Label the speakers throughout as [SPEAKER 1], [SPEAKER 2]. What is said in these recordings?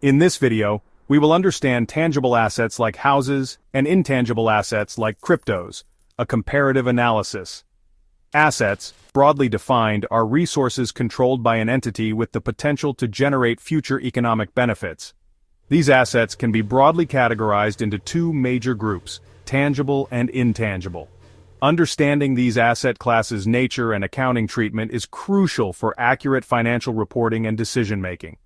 [SPEAKER 1] In this video, we will understand tangible assets like houses and intangible assets like cryptos, a comparative analysis. Assets, broadly defined, are resources controlled by an entity with the potential to generate future economic benefits. These assets can be broadly categorized into two major groups, tangible and intangible. Understanding these asset classes' nature and accounting treatment is crucial for accurate financial reporting and decision-making.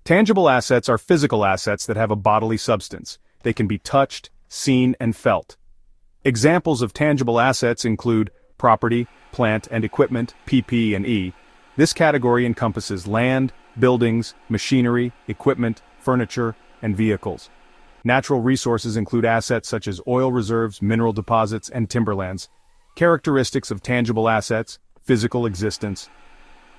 [SPEAKER 1] Tangible assets are physical assets that have a bodily substance. They can be touched, seen, and felt. Examples of tangible assets include property, plant and equipment, PP&E. This category encompasses land, buildings, machinery, equipment, furniture, and vehicles. Natural resources include assets such as oil reserves, mineral deposits, and timberlands. Characteristics of tangible assets: physical existence.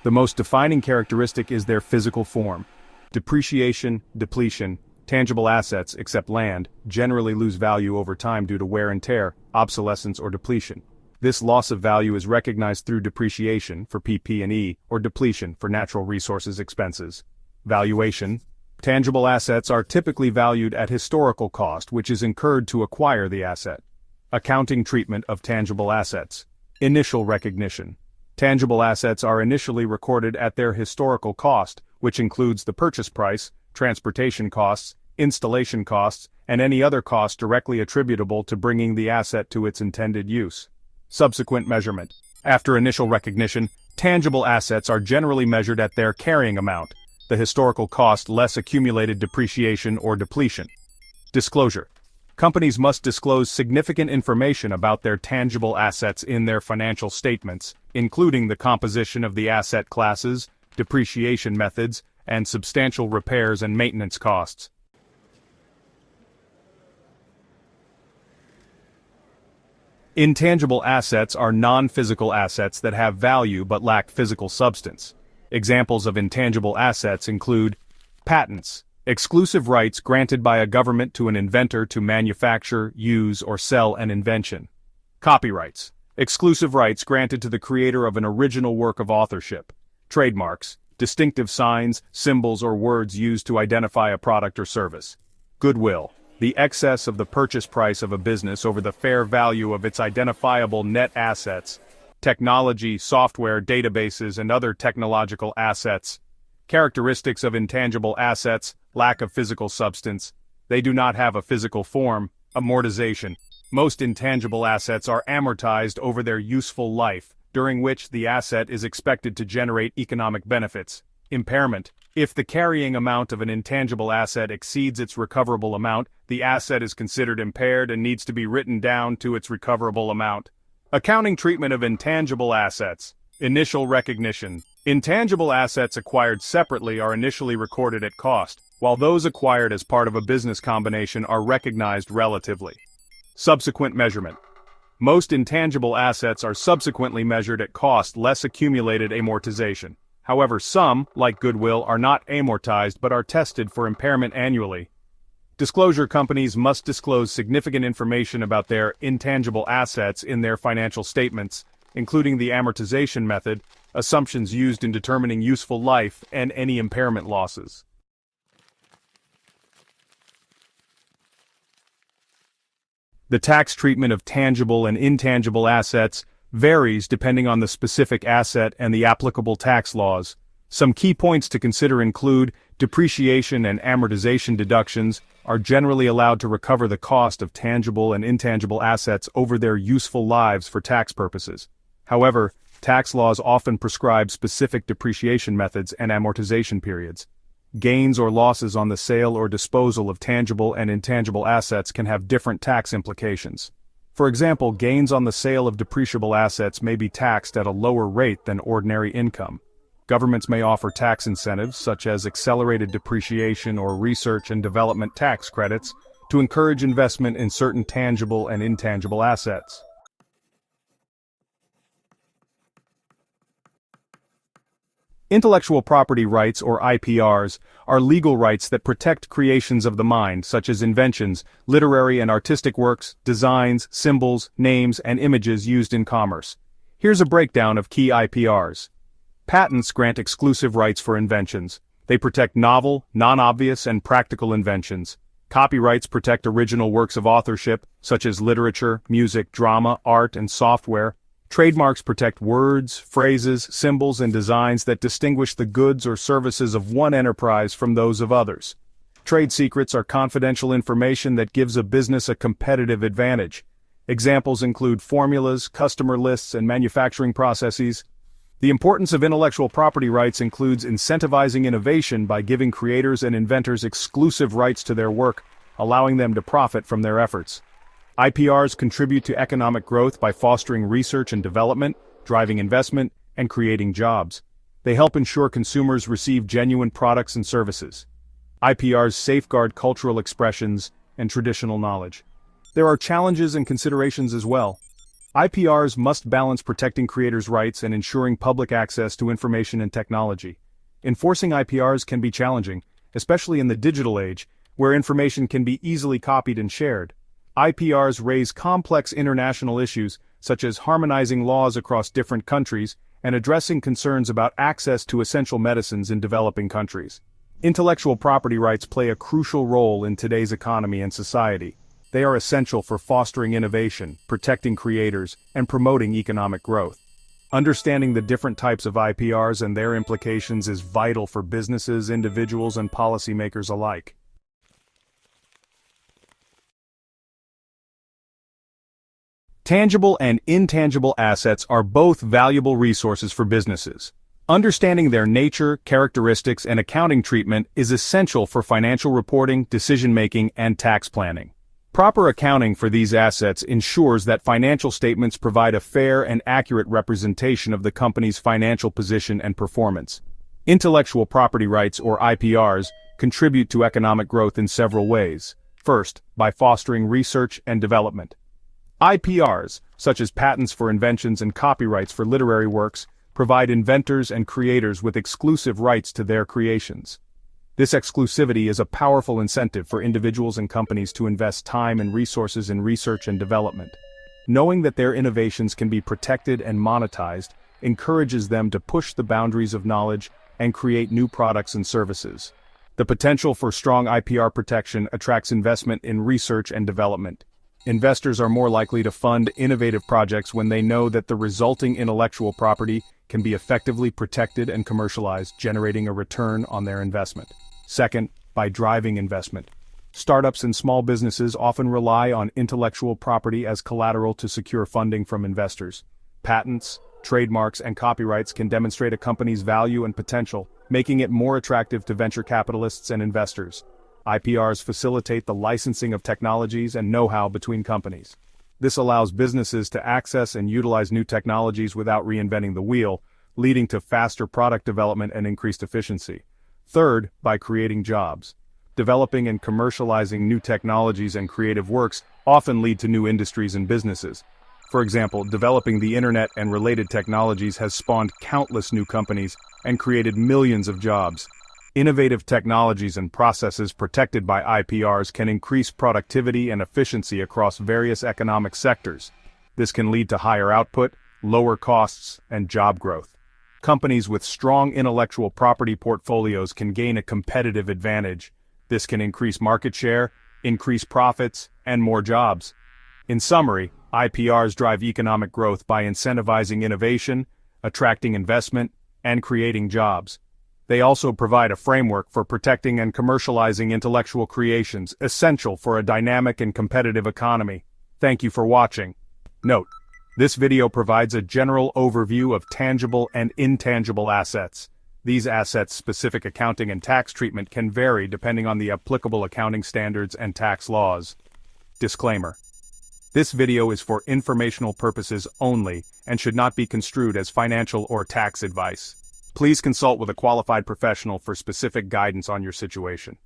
[SPEAKER 1] The most defining characteristic is their physical form. Depreciation, depletion. Tangible assets, except land, generally lose value over time due to wear and tear, obsolescence, or depletion. This loss of value is recognized through depreciation for PP&E or depletion for natural resources expenses. Valuation. Tangible assets are typically valued at historical cost, which is incurred to acquire the asset. Accounting treatment of tangible assets. Initial recognition. Tangible assets are initially recorded at their historical cost, which includes the purchase price, transportation costs, installation costs, and any other cost directly attributable to bringing the asset to its intended use. Subsequent measurement. After initial recognition, tangible assets are generally measured at their carrying amount, the historical cost less accumulated depreciation or depletion. Disclosure. Companies must disclose significant information about their tangible assets in their financial statements, including the composition of the asset classes, depreciation methods, and substantial repairs and maintenance costs. Intangible assets are non-physical assets that have value but lack physical substance. Examples of intangible assets include patents, exclusive rights granted by a government to an inventor to manufacture, use, or sell an invention. Copyrights, exclusive rights granted to the creator of an original work of authorship. Trademarks, distinctive signs, symbols, or words used to identify a product or service. Goodwill, the excess of the purchase price of a business over the fair value of its identifiable net assets. Technology, software, databases, and other technological assets. Characteristics of intangible assets: lack of physical substance. They do not have a physical form. Amortization. Most intangible assets are amortized over their useful life, during which the asset is expected to generate economic benefits. Impairment. If the carrying amount of an intangible asset exceeds its recoverable amount, the asset is considered impaired and needs to be written down to its recoverable amount. Accounting treatment of intangible assets. Initial recognition. Intangible assets acquired separately are initially recorded at cost, while those acquired as part of a business combination are recognized relatively. Subsequent measurement. Most intangible assets are subsequently measured at cost less accumulated amortization. However, some, like goodwill, are not amortized but are tested for impairment annually. Disclosure. Companies must disclose significant information about their intangible assets in their financial statements, including the amortization method, assumptions used in determining useful life, and any impairment losses. The tax treatment of tangible and intangible assets varies depending on the specific asset and the applicable tax laws. Some key points to consider include depreciation and amortization deductions are generally allowed to recover the cost of tangible and intangible assets over their useful lives for tax purposes. However, tax laws often prescribe specific depreciation methods and amortization periods. Gains or losses on the sale or disposal of tangible and intangible assets can have different tax implications. For example, gains on the sale of depreciable assets may be taxed at a lower rate than ordinary income. Governments may offer tax incentives such as accelerated depreciation or research and development tax credits to encourage investment in certain tangible and intangible assets. Intellectual property rights, or IPRs, are legal rights that protect creations of the mind, such as inventions, literary and artistic works, designs, symbols, names, and images used in commerce. Here's a breakdown of key IPRs. Patents grant exclusive rights for inventions. They protect novel, non-obvious, and practical inventions. Copyrights protect original works of authorship, such as literature, music, drama, art, and software. Trademarks protect words, phrases, symbols, and designs that distinguish the goods or services of one enterprise from those of others. Trade secrets are confidential information that gives a business a competitive advantage. Examples include formulas, customer lists, and manufacturing processes. The importance of intellectual property rights includes incentivizing innovation by giving creators and inventors exclusive rights to their work, allowing them to profit from their efforts. IPRs contribute to economic growth by fostering research and development, driving investment, and creating jobs. They help ensure consumers receive genuine products and services. IPRs safeguard cultural expressions and traditional knowledge. There are challenges and considerations as well. IPRs must balance protecting creators' rights and ensuring public access to information and technology. Enforcing IPRs can be challenging, especially in the digital age, where information can be easily copied and shared. IPRs raise complex international issues, such as harmonizing laws across different countries and addressing concerns about access to essential medicines in developing countries. Intellectual property rights play a crucial role in today's economy and society. They are essential for fostering innovation, protecting creators, and promoting economic growth. Understanding the different types of IPRs and their implications is vital for businesses, individuals, and policymakers alike. Tangible and intangible assets are both valuable resources for businesses. Understanding their nature, characteristics, and accounting treatment is essential for financial reporting, decision-making, and tax planning. Proper accounting for these assets ensures that financial statements provide a fair and accurate representation of the company's financial position and performance. Intellectual property rights, or IPRs, contribute to economic growth in several ways. First, by fostering research and development. IPRs, such as patents for inventions and copyrights for literary works, provide inventors and creators with exclusive rights to their creations. This exclusivity is a powerful incentive for individuals and companies to invest time and resources in research and development. Knowing that their innovations can be protected and monetized encourages them to push the boundaries of knowledge and create new products and services. The potential for strong IPR protection attracts investment in research and development. Investors are more likely to fund innovative projects when they know that the resulting intellectual property can be effectively protected and commercialized, generating a return on their investment. Second, by driving investment. Startups and small businesses often rely on intellectual property as collateral to secure funding from investors. Patents, trademarks, and copyrights can demonstrate a company's value and potential, making it more attractive to venture capitalists and investors. IPRs facilitate the licensing of technologies and know-how between companies. This allows businesses to access and utilize new technologies without reinventing the wheel, leading to faster product development and increased efficiency. Third, by creating jobs. Developing and commercializing new technologies and creative works often lead to new industries and businesses. For example, developing the internet and related technologies has spawned countless new companies and created millions of jobs. Innovative technologies and processes protected by IPRs can increase productivity and efficiency across various economic sectors. This can lead to higher output, lower costs, and job growth. Companies with strong intellectual property portfolios can gain a competitive advantage. This can increase market share, increase profits, and more jobs. In summary, IPRs drive economic growth by incentivizing innovation, attracting investment, and creating jobs. They also provide a framework for protecting and commercializing intellectual creations, essential for a dynamic and competitive economy. Thank you for watching. Note: this video provides a general overview of tangible and intangible assets. These assets' specific accounting and tax treatment can vary depending on the applicable accounting standards and tax laws. Disclaimer: this video is for informational purposes only and should not be construed as financial or tax advice. Please consult with a qualified professional for specific guidance on your situation.